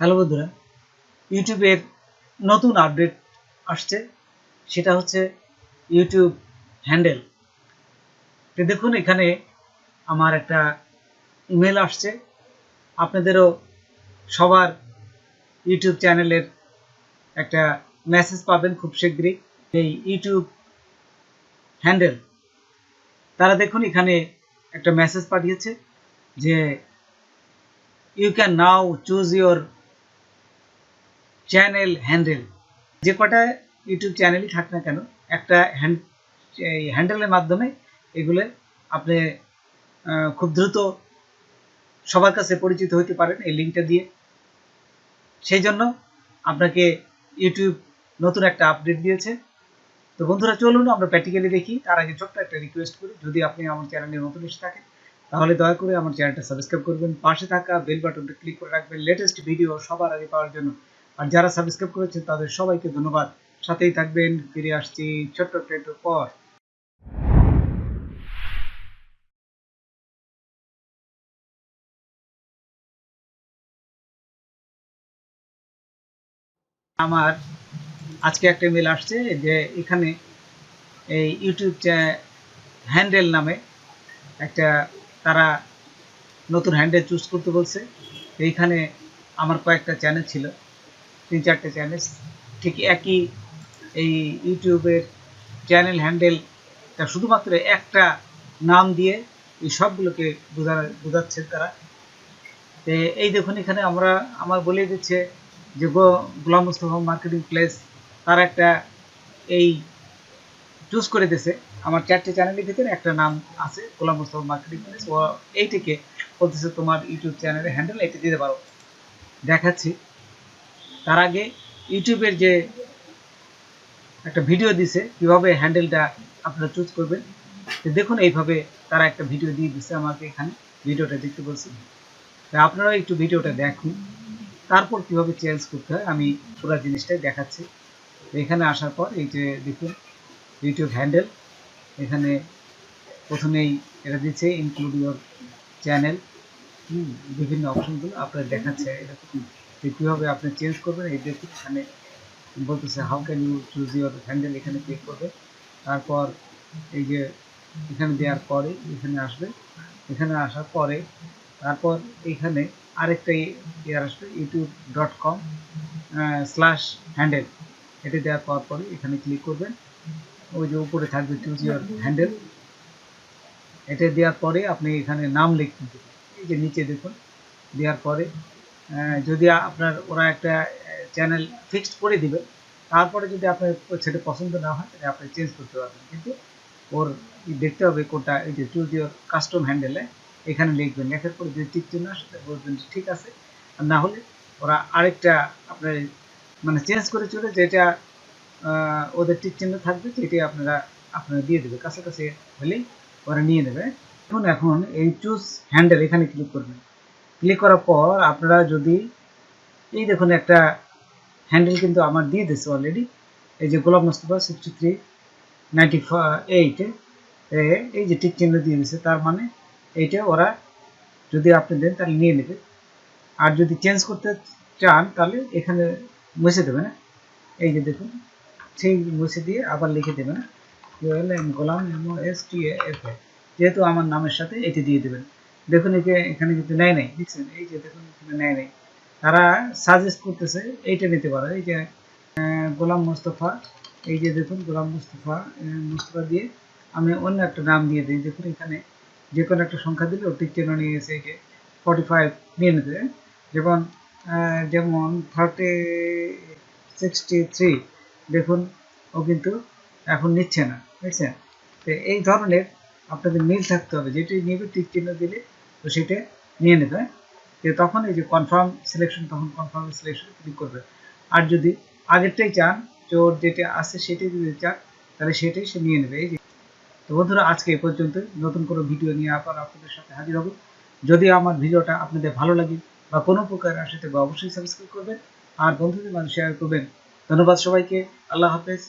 Hello বন্ধুরা, ইউটিউবের নতুন আপডেট আসছে, সেটা হচ্ছে ইউটিউব হ্যান্ডেল। তো দেখুন, এখানে আমার একটা ইমেল আসছে। আপনাদেরও সবার ইউটিউব চ্যানেলের একটা মেসেজ পাবেন খুব শীঘ্রই। এই ইউটিউব হ্যান্ডেল তারা দেখুন এখানে একটা মেসেজ পাঠিয়েছে যে you can now choose your channel handle. যে কটা ইউটিউব চ্যানেলই থাক না কেন, একটা হ্যান্ডেলের মাধ্যমে এগুলো আপনি খুব দ্রুত সবার কাছে পরিচিত হতে পারেন এই লিঙ্কটা দিয়ে। সেই জন্য আপনাকে ইউটিউব নতুন একটা আপডেট দিয়েছে। তো বন্ধুরা, চলুন আমরা প্র্যাকটিক্যালি দেখি। তার আগে ছোট্ট একটা রিকোয়েস্ট করি, যদি আপনি আমার চ্যানেলে নতুন এসে থাকেন তাহলে দয়া করে আমার চ্যানেলটা সাবস্ক্রাইব করবেন, পাশে থাকা বেল বাটনটা ক্লিক করে রাখবেন লেটেস্ট ভিডিও সবার আগে পাওয়ার জন্য। আর যারা সাবস্ক্রাইব করেছেন তাদের সবাইকে ধন্যবাদ। সাথেই থাকবেন, ফিরে আসছি ছোট্ট একটু পর। আমার আজকে একটা মেল আসছে যে এখানে এই ইউটিউব হ্যান্ডেল নামে একটা তারা নতুন হ্যান্ডেল চুজ করতে বলছে। এইখানে আমার কয়েকটা চ্যানেল ছিল, 3-4টে চ্যানেল, ঠিক একই এই ইউটিউবের চ্যানেল হ্যান্ডেলটা শুধুমাত্র একটা নাম দিয়ে এই সবগুলোকে বোঝাচ্ছে তারা। তো এই দেখুন, এখানে আমার বলে দিচ্ছে যে গোলাম মুস্তফা মার্কেটিং প্লেস তার একটা এই চুজ করে দিয়েছে। আমার 4টে চ্যানেলের ভিতরে একটা নাম আছে গোলাম মুস্তফা মার্কেটিং প্লেস। ও এইটিকে বলতেছে তোমার ইউটিউব চ্যানেলের হ্যান্ডেল এটা দিতে পারো। দেখাচ্ছি। তার আগে ইউটিউবের যে একটা ভিডিও দিছে কিভাবে হ্যান্ডেলটা আপনারা চুজ করবেন। তো দেখুন, এইভাবে তারা একটা ভিডিও দিয়ে দিচ্ছে আমাকে। এখানে ভিডিওটা দেখতে বলছি, আপনারা একটু ভিডিওটা দেখুন, তারপর কিভাবে চেঞ্জ করতে হয় আমি পুরো জিনিসটাই দেখাচ্ছি। এখানে আসার পর এই যে দেখুন ইউটিউব হ্যান্ডেল, এখানে প্রথমেই এটা দিচ্ছে ইনক্লুড ইউর চ্যানেল, বিভিন্ন অপশনগুলো আপনার দেখাচ্ছে। এরকম কীভাবে আপনি চেঞ্জ করবেন এই দেখুন। এখানে বলতেছে how can you choose your handle, এখানে ক্লিক করবে। তারপর এই যে এখানে দেওয়ার পরে এখানে আসবে, এখানে আসার পরে তারপর এখানে আরেকটা ইয়ার আসবে youtube.com/হ্যান্ডেল। এটা দেওয়ার পরে এখানে ক্লিক করবেন। ওই যে উপরে থাকবে চুজ ইউর হ্যান্ডেল, এটা দেওয়ার পরে আপনি এখানে নাম লিখতে দেবেন। এই যে নিচে দেখুন দেওয়ার পরে যদি আপনার ওরা একটা চ্যানেল ফিক্সড করে দিবে, তারপরে যদি আপনার সেটা পছন্দ না হয় তাহলে আপনি চেঞ্জ করতে পারবেন। কিন্তু ওর দেখতে হবে কোনটা, এই যে চুজ ইউর কাস্টম হ্যান্ডেলে এখানে লিখবেন। লেখার পরে যদি টিক চিহ্ন আসে বলবেন ঠিক আছে, আর না হলে ওরা আরেকটা আপনার মানে চেঞ্জ করে চলে, যেটা ওদের টিক চিহ্ন থাকবে সেটাই আপনারা দিয়ে দেবে। কাছাকাছি হলেই ওরা নিয়ে নেবে। এখন এই চুজ হ্যান্ডেল এখানে ক্লিক করবেন। ক্লিক করার পর আপনারা যদি এই দেখুন একটা হ্যান্ডেল কিন্তু আমার দিয়ে দিচ্ছে অলরেডি, এই যে গোলাম মুস্তফা 6398 এই যে টিক চিহ্ন দিয়ে দিচ্ছে, তার মানে এইটা ওরা যদি আপনি দেন তাহলে নিয়ে নেবে। আর যদি চেঞ্জ করতে চান তাহলে এখানে মুছে দেবে না, এই যে দেখুন সেই মুছে দিয়ে আবার লিখে দেবে না গোলাম MOSTAF, যেহেতু আমার নামের সাথে এটি দিয়ে দেবেন। দেখুন এখানে কিন্তু নেয় নাই, বুঝছেন? এই যে দেখুন এখানে নেয় নাই, তারা সাজেস্ট করতেছে এইটা নিতে পারো। এই যে গোলাম মুস্তফা, এই যে দেখুন গোলাম মুস্তফা দিয়ে আমি অন্য একটা নাম দিয়ে দিই। দেখুন এখানে যে কোনো একটা সংখ্যা দিলে ও টিক চিহ্ন নিয়ে এসে এই যে 45 নিয়ে নেবে। যেমন 63 দেখুন ও কিন্তু এখন নিচ্ছে না, বুঝছেন? তো এই ধরনের আপনাদের মিল থাকতে হবে, যেটি নেবে টিক চিহ্ন দিলে তো সেটা নিয়ে নেবে। তো তখন এই যে কনফার্ম সিলেকশন, তখন কনফার্ম সিলেকশন ক্লিক করবে। আর যদি আগেরটাই চান, ওর যেটা আছে সেটাই যদি চান তাহলে সেটাই সে নিয়ে নেবে। এই যে তো বন্ধুরা, আজকে এই পর্যন্ত। নতুন কোনো ভিডিও নিয়ে আবার আপনাদের সাথে হাজির হব। যদি আমার ভিডিওটা আপনাদের ভালো লাগে বা কোনো প্রকার আসে তবে অবশ্যই সাবস্ক্রাইব করবেন আর বন্ধুদের মাঝে শেয়ার করবেন। ধন্যবাদ সবাইকে। আল্লাহ হাফেজ।